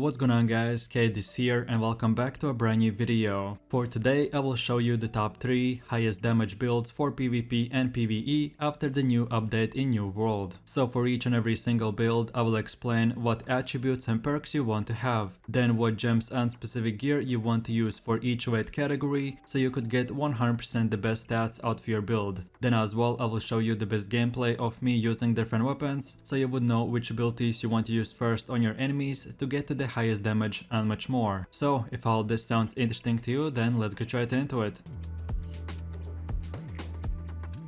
what's going on guys, Kate is here and welcome back to a brand new video. For today I will show you the top 3 highest damage builds for PvP and PvE after the new update in New World. So for each and every single build I will explain what attributes and perks you want to have, then what gems and specific gear you want to use for each weight category so you could get 100% the best stats out of your build. Then as well I will show you the best gameplay of me using different weapons so you would know which abilities you want to use first on your enemies to get to the highest damage and much more. So if all this sounds interesting to you, then let's get right into it.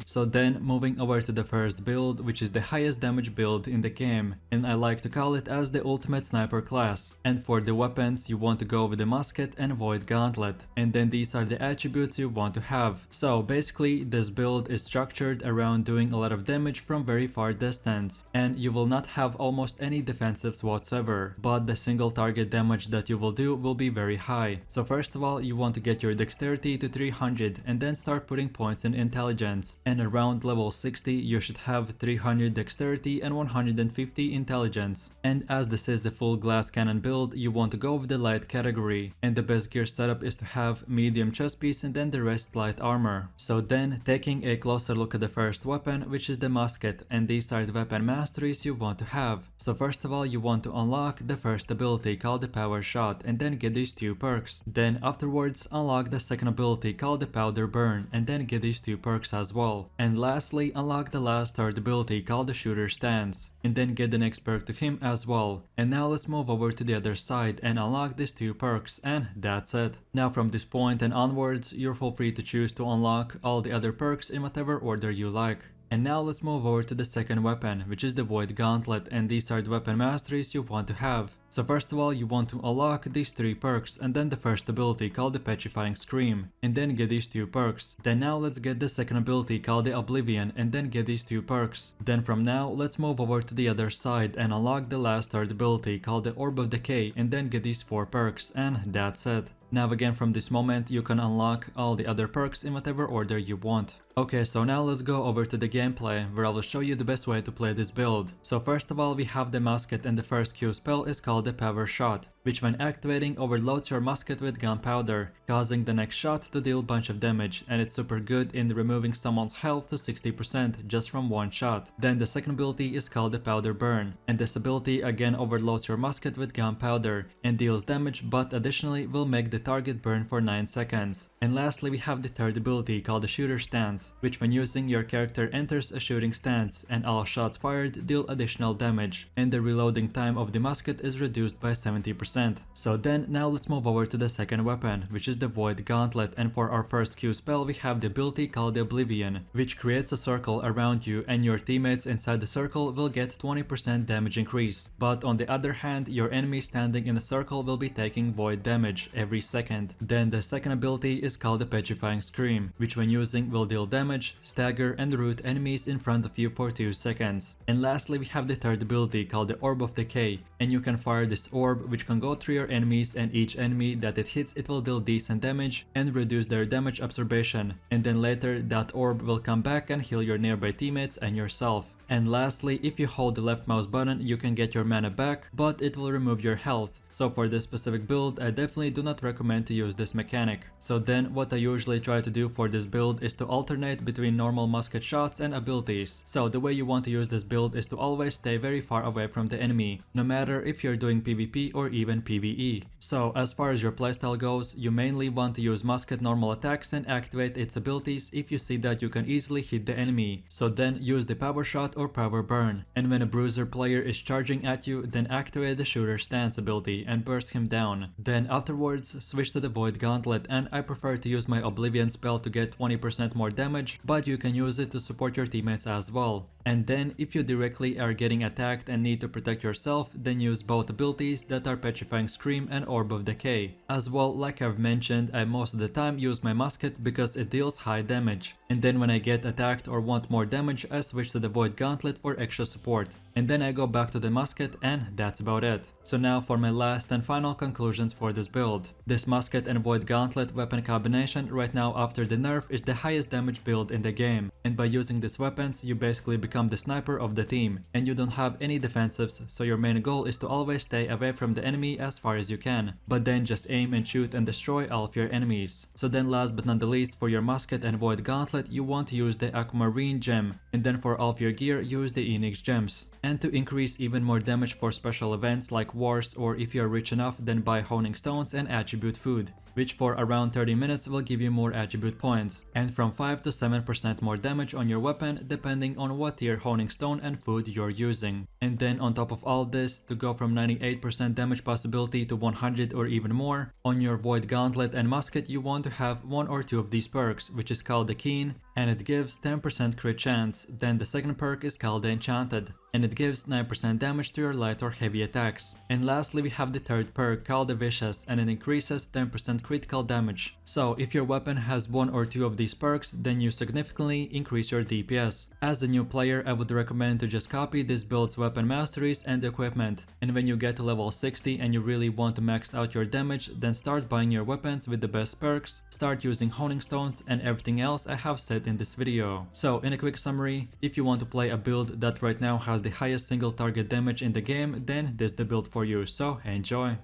So then moving over to the first build, which is the highest damage build in the game, and I like to call it as the ultimate sniper class. And for the weapons you want to go with the musket and void gauntlet, and then these are the attributes you want to have. So basically this build is structured around doing a lot of damage from very far distance, and you will not have almost any defensives whatsoever, but the single target damage that you will do will be very high. So first of all you want to get your dexterity to 300 and then start putting points in intelligence, and around level 60 you should have 300 dexterity and 150 intelligence. And as this is a full glass cannon build, you want to go with the light category, and the best gear setup is to have medium chest piece and then the rest light armor. So then taking a closer look at the first weapon, which is the musket, and these are the weapon masteries you want to have. So first of all you want to unlock the first ability called the power shot and then get these 2 perks. Then afterwards unlock the second ability called the powder burn and then get these 2 perks as well. And lastly unlock the last third ability called the shooter stance and then get the next perk to him as well. And now let's move over to the other side and unlock these 2 perks, and that's it. Now from this point and onwards you're full free to choose to unlock all the other perks in whatever order you like. And now let's move over to the second weapon, which is the void gauntlet, and these are the weapon masteries you want to have. So first of all you want to unlock these 3 perks and then the first ability called the petrifying scream and then get these 2 perks. Then now let's get the second ability called the oblivion and then get these 2 perks. Then from now let's move over to the other side and unlock the last third ability called the orb of decay and then get these 4 perks, and that's it. Now again from this moment you can unlock all the other perks in whatever order you want. Okay, so now let's go over to the gameplay where I will show you the best way to play this build. So first of all we have the musket, and the first Q spell is called the power shot, which when activating overloads your musket with gunpowder, causing the next shot to deal bunch of damage, and it's super good in removing someone's health to 60% just from one shot. Then the second ability is called the powder burn, and this ability again overloads your musket with gunpowder and deals damage, but additionally will make the target burn for 9 seconds. And lastly we have the third ability called the shooter stance, which when using your character enters a shooting stance and all shots fired deal additional damage, and the reloading time of the musket is reduced by 70%. So then now let's move over to the second weapon, which is the void gauntlet, and for our first Q spell we have the ability called the oblivion, which creates a circle around you and your teammates inside the circle will get 20% damage increase. But on the other hand your enemy standing in the circle will be taking void damage every second. Then the second ability is called the petrifying scream, which when using will deal damage, stagger and root enemies in front of you for 2 seconds. And lastly we have the third ability called the orb of decay, and you can fire this orb which can go through your enemies, and each enemy that it hits it will deal decent damage and reduce their damage absorption, and then later that orb will come back and heal your nearby teammates and yourself. And lastly, if you hold the left mouse button you can get your mana back, but it will remove your health. So for this specific build I definitely do not recommend to use this mechanic. So then what I usually try to do for this build is to alternate between normal musket shots and abilities. So the way you want to use this build is to always stay very far away from the enemy, no matter if you're doing PvP or even PvE. So as far as your playstyle goes, you mainly want to use musket normal attacks and activate its abilities if you see that you can easily hit the enemy. So then use the power shot or power burn, and when a bruiser player is charging at you then activate the shooter stance ability and burst him down. Then afterwards switch to the void gauntlet, and I prefer to use my oblivion spell to get 20% more damage, but you can use it to support your teammates as well. And then if you directly are getting attacked and need to protect yourself, then use both abilities that are petrifying scream and orb of decay. As well, like I've mentioned, I most of the time use my musket because it deals high damage. And then when I get attacked or want more damage I switch to the void gauntlet for extra support. and then I go back to the musket, and that's about it. So now for my last and final conclusions for this build. This musket and void gauntlet weapon combination right now after the nerf is the highest damage build in the game, and by using these weapons you basically become the sniper of the team, and you don't have any defensives, so your main goal is to always stay away from the enemy as far as you can, but then just aim and shoot and destroy all of your enemies. So then last but not the least, for your musket and void gauntlet you want to use the aquamarine gem, and then for all of your gear use the Enix gems. And to increase even more damage for special events like wars, or if you're rich enough, then buy honing stones and attribute food, which for around 30 minutes will give you more attribute points, and from 5 to 7% more damage on your weapon depending on what tier honing stone and food you're using. And then on top of all this, to go from 98% damage possibility to 100 or even more, on your void gauntlet and musket you want to have one or two of these perks, which is called the keen, and it gives 10% crit chance. Then the second perk is called the enchanted, and it gives 9% damage to your light or heavy attacks. And lastly we have the third perk called the vicious, and it increases 10% critical damage. So if your weapon has one or two of these perks, then you significantly increase your DPS. As a new player I would recommend to just copy this build's weapon masteries and equipment, and when you get to level 60 and you really want to max out your damage, then start buying your weapons with the best perks, start using honing stones and everything else I have said in this video. So in a quick summary, if you want to play a build that right now has the highest single target damage in the game, then this is the build for you, so enjoy!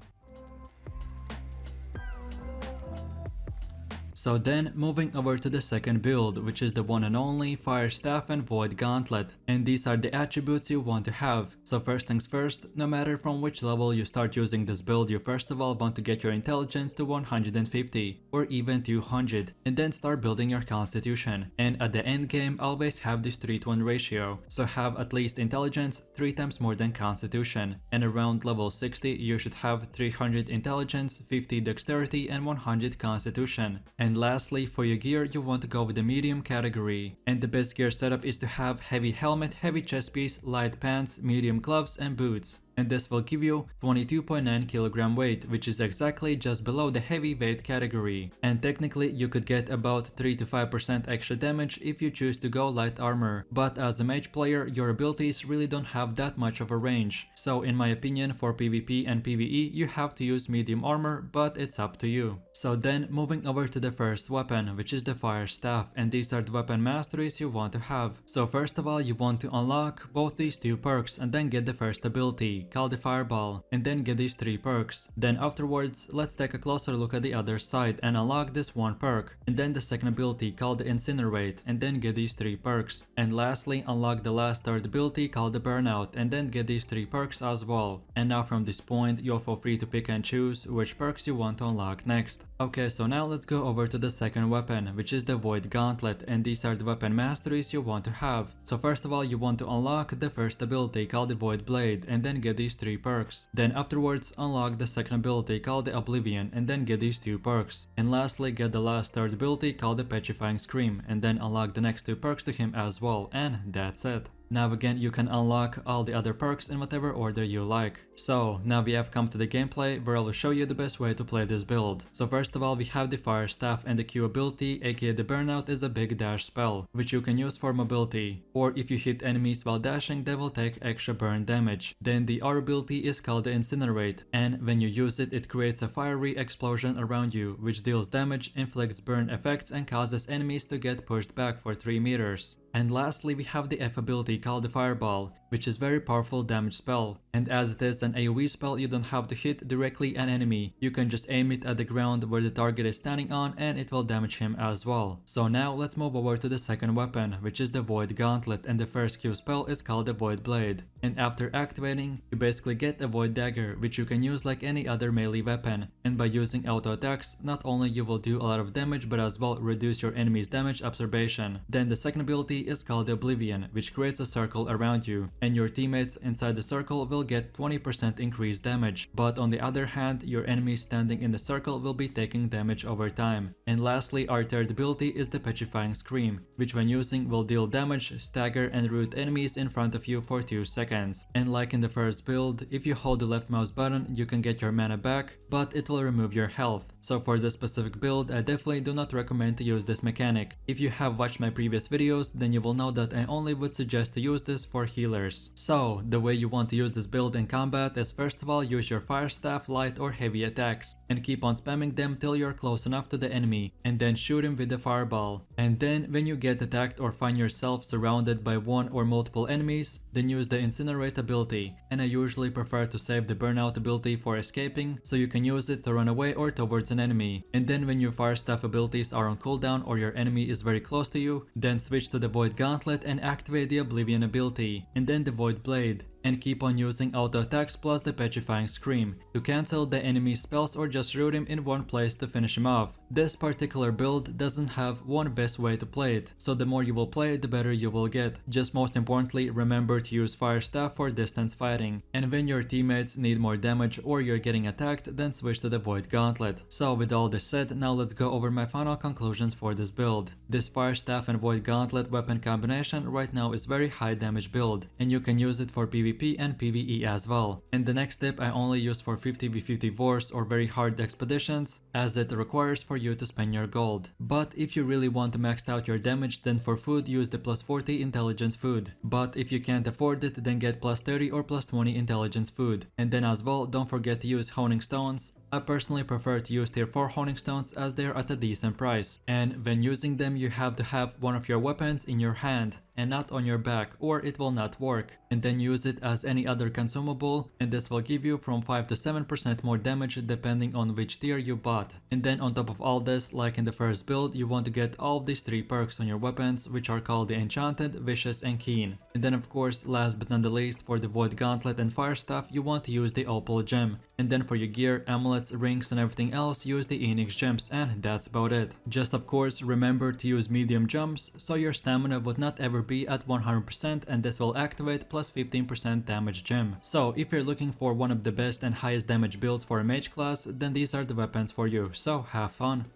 So then moving over to the second build, which is the one and only Fire Staff and Void Gauntlet, and these are the attributes you want to have. So first things first, no matter from which level you start using this build, you first of all want to get your intelligence to 150 or even 200, and then start building your constitution. And at the end game always have this 3-to-1 ratio, so have at least intelligence 3 times more than constitution, and around level 60 you should have 300 intelligence, 50 dexterity and 100 constitution. And lastly, for your gear you want to go with the medium category, and the best gear setup is to have heavy helmet, heavy chest piece, light pants, medium gloves and boots. And this will give you 22.9 kg weight, which is exactly just below the heavy weight category. And technically you could get about 3 to 5% extra damage if you choose to go light armor, but as a mage player your abilities really don't have that much of a range. So in my opinion, for PvP and PvE you have to use medium armor, but it's up to you. So then moving over to the first weapon, which is the Fire Staff, and these are the weapon masteries you want to have. So first of all you want to unlock both these two perks and then get the first ability called the Fireball, and then get these 3 perks. Then afterwards let's take a closer look at the other side and unlock this one perk, and then the second ability called the Incinerate, and then get these 3 perks. And lastly unlock the last third ability called the Burnout, and then get these 3 perks as well. And now from this point you'll feel free to pick and choose which perks you want to unlock next. Okay, so now let's go over to the second weapon, which is the Void Gauntlet, and these are the weapon masteries you want to have. So first of all you want to unlock the first ability called the Void Blade, and then get these 3 perks. Then afterwards unlock the second ability called the Oblivion, and then get these 2 perks. And lastly get the last third ability called the Petrifying Scream, and then unlock the next 2 perks to him as well, and that's it. Now again you can unlock all the other perks in whatever order you like. So now we have come to the gameplay where I will show you the best way to play this build. So first of all we have the Fire Staff, and the Q ability aka the Burnout is a big dash spell, which you can use for mobility, or if you hit enemies while dashing they will take extra burn damage. Then the R ability is called the Incinerate, and when you use it, it creates a fiery explosion around you which deals damage, inflicts burn effects and causes enemies to get pushed back for 3 meters. And lastly we have the F ability called the Fireball, which is very powerful damage spell, and as it is an AoE spell you don't have to hit directly an enemy, you can just aim it at the ground where the target is standing on and it will damage him as well. So now let's move over to the second weapon, which is the Void Gauntlet, and the first Q spell is called the Void Blade. And after activating you basically get a Void Dagger, which you can use like any other melee weapon, and by using auto attacks not only you will do a lot of damage but as well reduce your enemy's damage absorption. Then the second ability is called the Oblivion, which creates a circle around you, and your teammates inside the circle will get 20% increased damage, but on the other hand your enemies standing in the circle will be taking damage over time. And lastly our third ability is the Petrifying Scream, which when using will deal damage, stagger and root enemies in front of you for 2 seconds. And like in the first build, if you hold the left mouse button you can get your mana back, but it will remove your health. So for this specific build, I definitely do not recommend to use this mechanic. If you have watched my previous videos, then you will know that I only would suggest to use this for healers. So the way you want to use this build in combat is first of all use your fire staff, light or heavy attacks and keep on spamming them till you're close enough to the enemy and then shoot him with the fireball. And then when you get attacked or find yourself surrounded by one or multiple enemies, then use the incinerate ability, and I usually prefer to save the burnout ability for escaping so you can use it to run away or towards an enemy. And then when your fire staff abilities are on cooldown or your enemy is very close to you, then switch to the void gauntlet and activate the oblivion ability and then the void blade. And keep on using auto attacks plus the petrifying scream to cancel the enemy's spells or just root him in one place to finish him off. This particular build doesn't have one best way to play it, so the more you will play the better you will get. Just most importantly, remember to use fire staff for distance fighting. And when your teammates need more damage or you're getting attacked, then switch to the void gauntlet. So with all this said, now let's go over my final conclusions for this build. This fire staff and void gauntlet weapon combination right now is very high damage build, and you can use it for PvP and PvE as well. And the next tip I only use for 50v50 wars or very hard expeditions, as it requires for you to spend your gold. But if you really want to max out your damage, then for food use the plus 40 intelligence food. But if you can't afford it, then get plus 30 or plus 20 intelligence food. And then as well, don't forget to use honing stones. I personally prefer to use tier 4 honing stones as they are at a decent price, and when using them you have to have one of your weapons in your hand and not on your back or it will not work, and then use it as any other consumable, and this will give you from 5 to 7% more damage depending on which tier you bought. And then on top of all this, like in the first build, you want to get all of these 3 perks on your weapons, which are called the Enchanted, Vicious and Keen. And then of course, last but not the least, for the Void Gauntlet and Fire Staff you want to use the Opal Gem. And then for your gear, amulets, rings and everything else, use the Enix gems, and that's about it. Just of course remember to use medium jumps so your stamina would not ever be at 100%, and this will activate plus 15% damage gem. So if you're looking for one of the best and highest damage builds for a mage class, then these are the weapons for you, so have fun.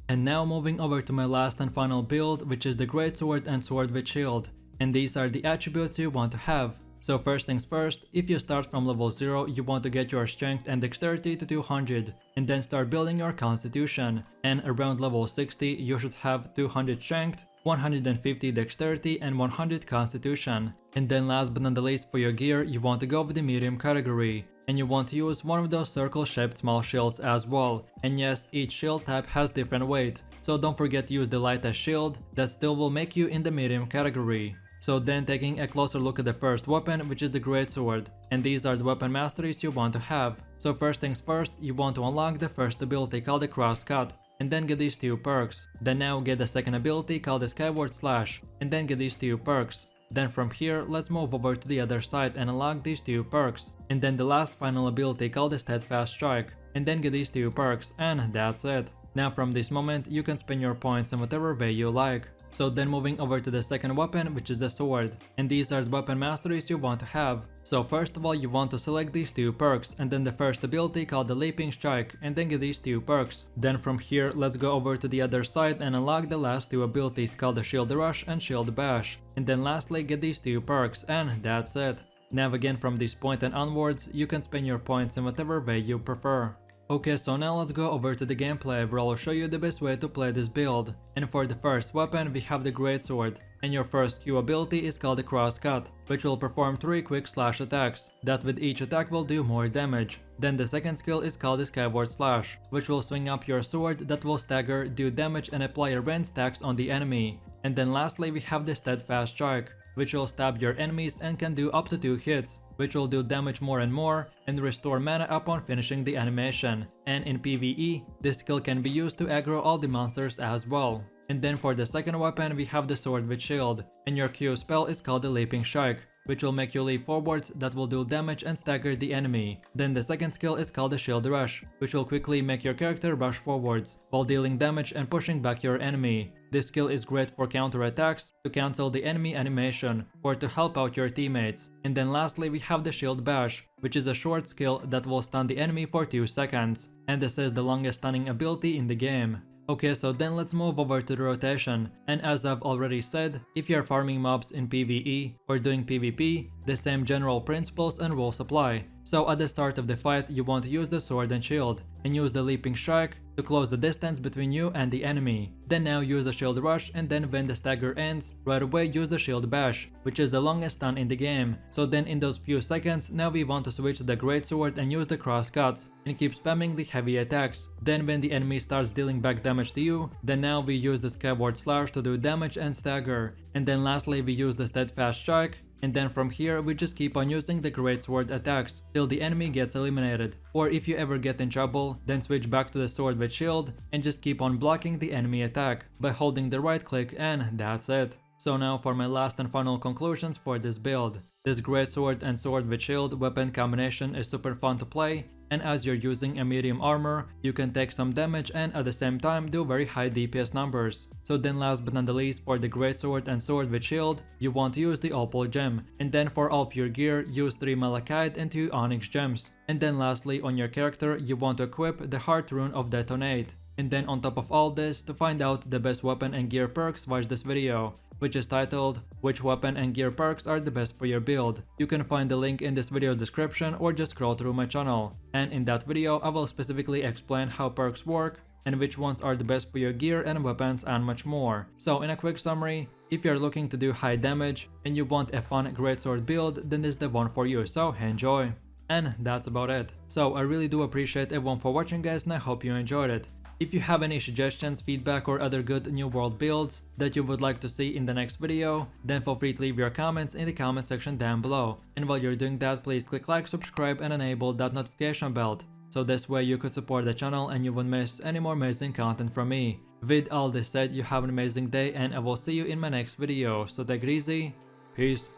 And now moving over to my last and final build, which is the greatsword and sword with shield. And these are the attributes you want to have. So first things first, if you start from level 0, you want to get your strength and dexterity to 200 and then start building your constitution. And around level 60, you should have 200 strength, 150 dexterity and 100 constitution. And then last but not the least, for your gear, you want to go with the medium category. And you want to use one of those circle shaped small shields as well. And yes, each shield type has different weight, so don't forget to use the lightest shield, that still will make you in the medium category. So then taking a closer look at the first weapon, which is the greatsword, and these are the weapon masteries you want to have. So first things first, you want to unlock the first ability called the crosscut, and then get these 2 perks. Then now get the second ability called the skyward slash, and then get these 2 perks. Then from here, let's move over to the other side and unlock these 2 perks. And then the last final ability called the steadfast strike, and then get these 2 perks, and that's it. Now from this moment, you can spend your points in whatever way you like. So then moving over to the second weapon, which is the sword, and these are the weapon masteries you want to have. So first of all, you want to select these 2 perks, and then the first ability called the leaping strike, and then get these 2 perks. Then from here, let's go over to the other side and unlock the last 2 abilities called the shield rush and shield bash. And then lastly, get these 2 perks, and that's it. Now again, from this point and onwards, you can spend your points in whatever way you prefer. Okay, so now let's go over to the gameplay where I'll show you the best way to play this build. And for the first weapon we have the greatsword, and your first Q ability is called the crosscut, which will perform 3 quick slash attacks, that with each attack will do more damage. Then the second skill is called the skyward slash, which will swing up your sword that will stagger, do damage and apply a range stacks on the enemy. And then lastly we have the steadfast strike, which will stab your enemies and can do up to 2 hits, which will do damage more and more and restore mana upon finishing the animation. And in PvE, this skill can be used to aggro all the monsters as well. And then for the second weapon we have the sword with shield, and your Q spell is called the leaping strike, which will make you leap forwards that will do damage and stagger the enemy. Then the second skill is called the shield rush, which will quickly make your character rush forwards while dealing damage and pushing back your enemy. This skill is great for counter attacks, to cancel the enemy animation, or to help out your teammates. And then lastly we have the shield bash, which is a short skill that will stun the enemy for 2 seconds, and this is the longest stunning ability in the game. Okay, so then let's move over to the rotation, and as I've already said, if you're farming mobs in PvE or doing PvP, the same general principles and rules apply. So at the start of the fight, you want to use the sword and shield, and use the leaping strike to close the distance between you and the enemy. Then now use the shield rush, and then when the stagger ends, right away use the shield bash, which is the longest stun in the game. So then in those few seconds, now we want to switch to the greatsword and use the cross cuts, and keep spamming the heavy attacks. Then when the enemy starts dealing back damage to you, then now we use the skyward slash to do damage and stagger. And then lastly we use the steadfast strike, and then from here we just keep on using the greatsword attacks till the enemy gets eliminated. Or if you ever get in trouble, then switch back to the sword with shield and just keep on blocking the enemy attack by holding the right click, and that's it. So now for my last and final conclusions for this build. This greatsword and sword with shield weapon combination is super fun to play, and as you're using a medium armor, you can take some damage and at the same time do very high DPS numbers. So then last but not the least, for the greatsword and sword with shield, you want to use the opal gem, and then for all of your gear, use 3 malachite and 2 onyx gems. And then lastly on your character, you want to equip the heart rune of detonate. And then on top of all this, to find out the best weapon and gear perks, watch this video, which is titled "Which weapon and gear perks are the best for your build?" You can find the link in this video description or just scroll through my channel. And in that video, I will specifically explain how perks work and which ones are the best for your gear and weapons and much more. So in a quick summary, if you're looking to do high damage and you want a fun greatsword build, then this is the one for you, so enjoy! And that's about it. So I really do appreciate everyone for watching, guys, and I hope you enjoyed it. If you have any suggestions, feedback or other good new world builds that you would like to see in the next video, then feel free to leave your comments in the comment section down below. And while you're doing that, please click like, subscribe and enable that notification bell, so this way you could support the channel and you won't miss any more amazing content from me. With all this said, you have an amazing day and I will see you in my next video, so take it easy, peace.